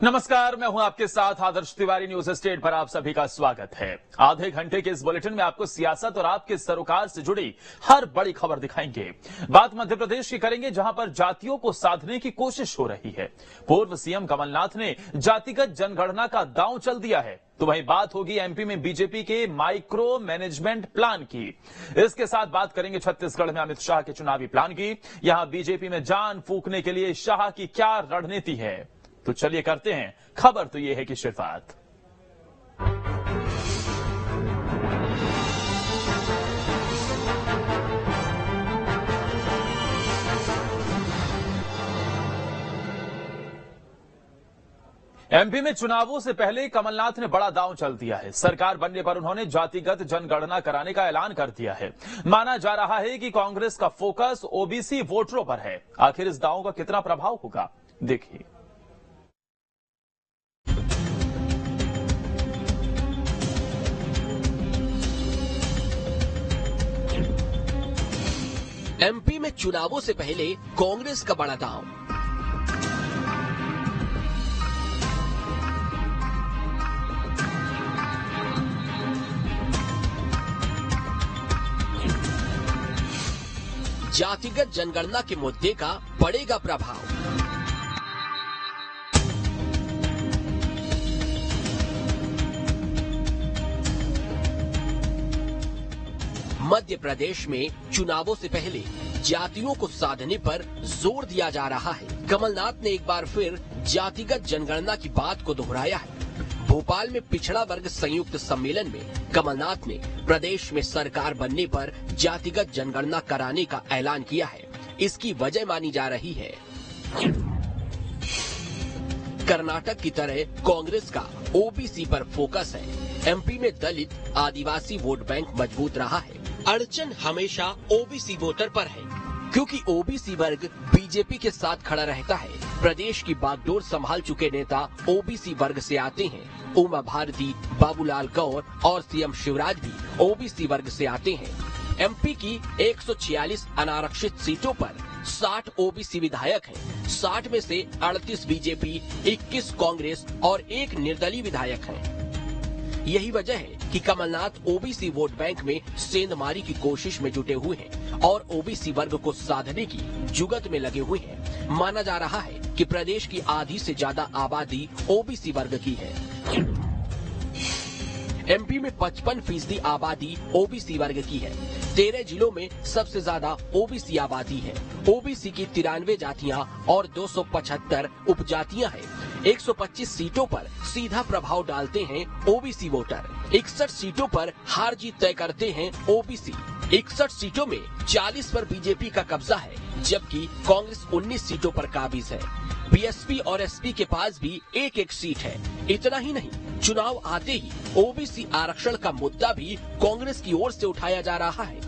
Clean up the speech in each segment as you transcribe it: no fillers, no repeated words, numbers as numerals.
नमस्कार, मैं हूं आपके साथ आदर्श तिवारी। न्यूज स्टेट पर आप सभी का स्वागत है। आधे घंटे के इस बुलेटिन में आपको सियासत और आपके सरोकार से जुड़ी हर बड़ी खबर दिखाएंगे। बात मध्य प्रदेश की करेंगे, जहां पर जातियों को साधने की कोशिश हो रही है। पूर्व सीएम कमलनाथ ने जातिगत जनगणना का दांव चल दिया है। तो वहीं बात होगी एमपी में बीजेपी के माइक्रो मैनेजमेंट प्लान की। इसके साथ बात करेंगे छत्तीसगढ़ में अमित शाह के चुनावी प्लान की। यहां बीजेपी में जान फूंकने के लिए शाह की क्या रणनीति है, तो चलिए करते हैं खबर तो यह है कि शुरुआत। एमपी में चुनावों से पहले कमलनाथ ने बड़ा दांव चल दिया है। सरकार बनने पर उन्होंने जातिगत जनगणना कराने का ऐलान कर दिया है। माना जा रहा है कि कांग्रेस का फोकस ओबीसी वोटरों पर है। आखिर इस दांव का कितना प्रभाव होगा, देखिए। एमपी में चुनावों से पहले कांग्रेस का बड़ा दांव। जातिगत जनगणना के मुद्दे का पड़ेगा प्रभाव। मध्य प्रदेश में चुनावों से पहले जातियों को साधने पर जोर दिया जा रहा है। कमलनाथ ने एक बार फिर जातिगत जनगणना की बात को दोहराया है। भोपाल में पिछड़ा वर्ग संयुक्त सम्मेलन में कमलनाथ ने प्रदेश में सरकार बनने पर जातिगत जनगणना कराने का ऐलान किया है। इसकी वजह मानी जा रही है, कर्नाटक की तरह कांग्रेस का ओबीसी पर फोकस है। एमपी में दलित आदिवासी वोट बैंक मजबूत रहा है। अड़चन हमेशा ओबीसी वोटर पर है, क्योंकि ओबीसी वर्ग बीजेपी के साथ खड़ा रहता है। प्रदेश की बागडोर संभाल चुके नेता ओबीसी वर्ग से आते हैं। उमा भारती, बाबूलाल गौर और सीएम शिवराज भी ओबीसी वर्ग से आते हैं। एमपी की 146 अनारक्षित सीटों पर 60 ओबीसी विधायक हैं। 60 में से 38 बीजेपी, 21 कांग्रेस और 1 निर्दलीय विधायक हैं। यही वजह है कि कमलनाथ ओबीसी वोट बैंक में सेंधमारी की कोशिश में जुटे हुए हैं और ओबीसी वर्ग को साधने की जुगत में लगे हुए हैं। माना जा रहा है कि प्रदेश की आधी से ज्यादा आबादी ओबीसी वर्ग की है। एमपी में 55% आबादी ओबीसी वर्ग की है। 13 जिलों में सबसे ज्यादा ओबीसी आबादी है। ओबीसी की 93 जातियां और 275 उपजातियां हैं। 125 सीटों पर सीधा प्रभाव डालते हैं ओबीसी वोटर। 61 सीटों पर हार जीत तय करते हैं ओबीसी। 61 सीटों में 40 पर बीजेपी का कब्जा है, जबकि कांग्रेस 19 सीटों पर काबिज है। बीएसपी और एसपी के पास भी एक एक सीट है। इतना ही नहीं, चुनाव आते ही ओबीसी आरक्षण का मुद्दा भी कांग्रेस की ओर से उठाया जा रहा है।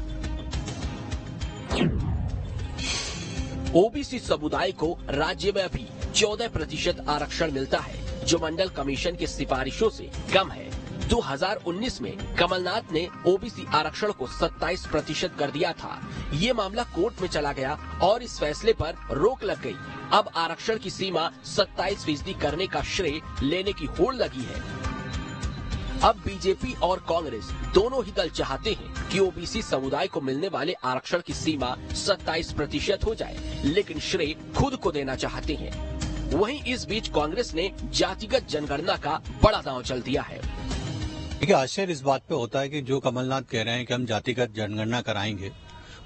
ओबीसी समुदाय को राज्य में अभी 14% आरक्षण मिलता है, जो मंडल कमीशन की सिफारिशों से कम है। 2019 में कमलनाथ ने ओबीसी आरक्षण को 27% कर दिया था। ये मामला कोर्ट में चला गया और इस फैसले पर रोक लग गई। अब आरक्षण की सीमा 27% करने का श्रेय लेने की होड़ लगी है। अब बीजेपी और कांग्रेस दोनों ही दल चाहते हैं कि ओबीसी समुदाय को मिलने वाले आरक्षण की सीमा 27% हो जाए, लेकिन श्रेय खुद को देना चाहते हैं। वहीं इस बीच कांग्रेस ने जातिगत जनगणना का बड़ा दांव चल दिया है। देखिए, आश्चर्य इस बात पे होता है कि जो कमलनाथ कह रहे हैं कि हम जातिगत जनगणना कराएंगे,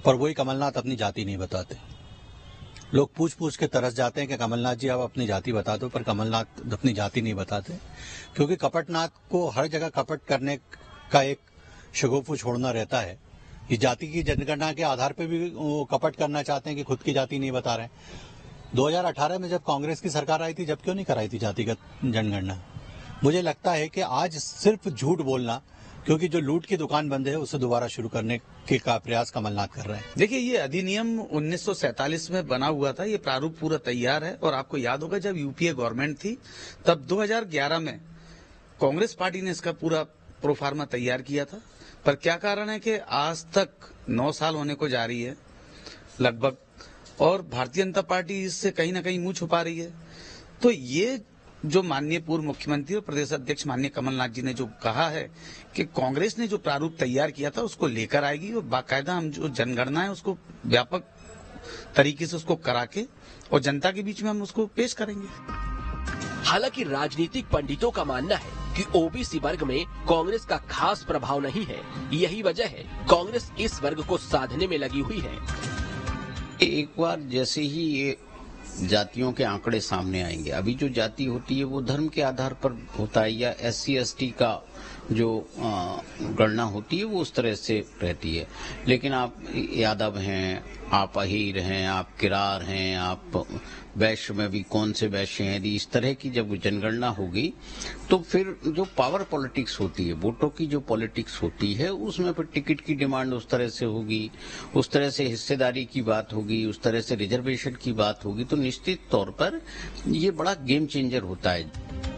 पर वही कमलनाथ अपनी जाति नहीं बताते। लोग पूछ पूछ के तरस जाते हैं कि कमलनाथ जी आप अपनी जाति बता दो, पर कमलनाथ अपनी जाति नहीं बताते, क्योंकि कपटनाथ को हर जगह कपट करने का एक शगुफा छोड़ना रहता है। इस जाति की जनगणना के आधार पर भी वो कपट करना चाहते हैं कि खुद की जाति नहीं बता रहे हैं। 2018 में जब कांग्रेस की सरकार आई थी, जब क्यों नहीं कराई थी जातिगत जनगणना? मुझे लगता है कि आज सिर्फ झूठ बोलना, क्योंकि जो लूट की दुकान बंद है उसे दोबारा शुरू करने का प्रयास कमलनाथ कर रहे हैं। देखिए, ये अधिनियम 1947 में बना हुआ था। ये प्रारूप पूरा तैयार है और आपको याद होगा जब यूपीए गवर्नमेंट थी तब 2011 में कांग्रेस पार्टी ने इसका पूरा प्रोफार्मा तैयार किया था। पर क्या कारण है कि आज तक 9 साल होने को जा रही है लगभग, और भारतीय जनता पार्टी इससे कहीं ना कहीं मुंह छुपा रही है। तो ये जो माननीय पूर्व मुख्यमंत्री और प्रदेश अध्यक्ष माननीय कमलनाथ जी ने जो कहा है कि कांग्रेस ने जो प्रारूप तैयार किया था उसको लेकर आएगी और बाकायदा हम जो जनगणना है उसको व्यापक तरीके से उसको करा के और जनता के बीच में हम उसको पेश करेंगे। हालांकि राजनीतिक पंडितों का मानना है कि ओबीसी वर्ग में कांग्रेस का खास प्रभाव नहीं है। यही वजह है कांग्रेस इस वर्ग को साधने में लगी हुई है। एक बार जैसे ही ये जातियों के आंकड़े सामने आएंगे, अभी जो जाति होती है वो धर्म के आधार पर होता है या SC/ST का जो गणना होती है वो उस तरह से रहती है। लेकिन आप यादव हैं, आप अहीर हैं, आप किरार हैं, आप वैश्य में भी कौन से वैश्य हैं, यदि इस तरह की जब जनगणना होगी तो फिर जो पावर पॉलिटिक्स होती है, वोटों की जो पॉलिटिक्स होती है, उसमें फिर टिकट की डिमांड उस तरह से होगी, उस तरह से हिस्सेदारी की बात होगी, उस तरह से रिजर्वेशन की बात होगी, तो निश्चित तौर पर ये बड़ा गेम चेंजर होता है।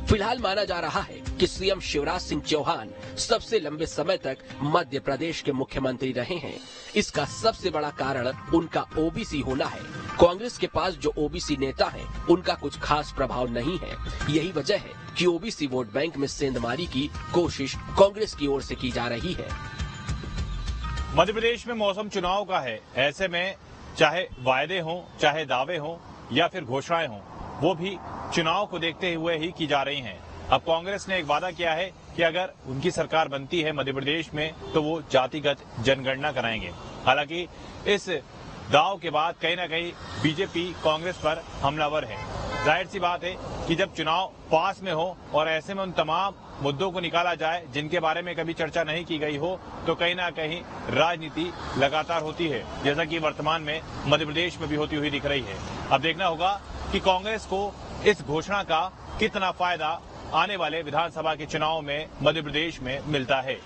फिलहाल माना जा रहा है कि सीएम शिवराज सिंह चौहान सबसे लंबे समय तक मध्य प्रदेश के मुख्यमंत्री रहे हैं। इसका सबसे बड़ा कारण उनका ओबीसी होना है। कांग्रेस के पास जो ओबीसी नेता हैं, उनका कुछ खास प्रभाव नहीं है। यही वजह है कि ओबीसी वोट बैंक में सेंधमारी की कोशिश कांग्रेस की ओर से की जा रही है। मध्य प्रदेश में मौसम चुनाव का है। ऐसे में चाहे वायदे हों, चाहे दावे हों या फिर घोषणाएं हों, वो भी चुनाव को देखते हुए ही की जा रही हैं। अब कांग्रेस ने एक वादा किया है कि अगर उनकी सरकार बनती है मध्य प्रदेश में तो वो जातिगत जनगणना कराएंगे। हालांकि इस दाव के बाद कहीं ना कहीं बीजेपी कांग्रेस पर हमलावर है। जाहिर सी बात है कि जब चुनाव पास में हो और ऐसे में उन तमाम मुद्दों को निकाला जाए जिनके बारे में कभी चर्चा नहीं की गई हो, तो कहीं ना कहीं राजनीति लगातार होती है, जैसा कि वर्तमान में मध्य प्रदेश में भी होती हुई दिख रही है। अब देखना होगा कि कांग्रेस को इस घोषणा का कितना फायदा आने वाले विधानसभा के चुनाव में मध्य प्रदेश में मिलता है।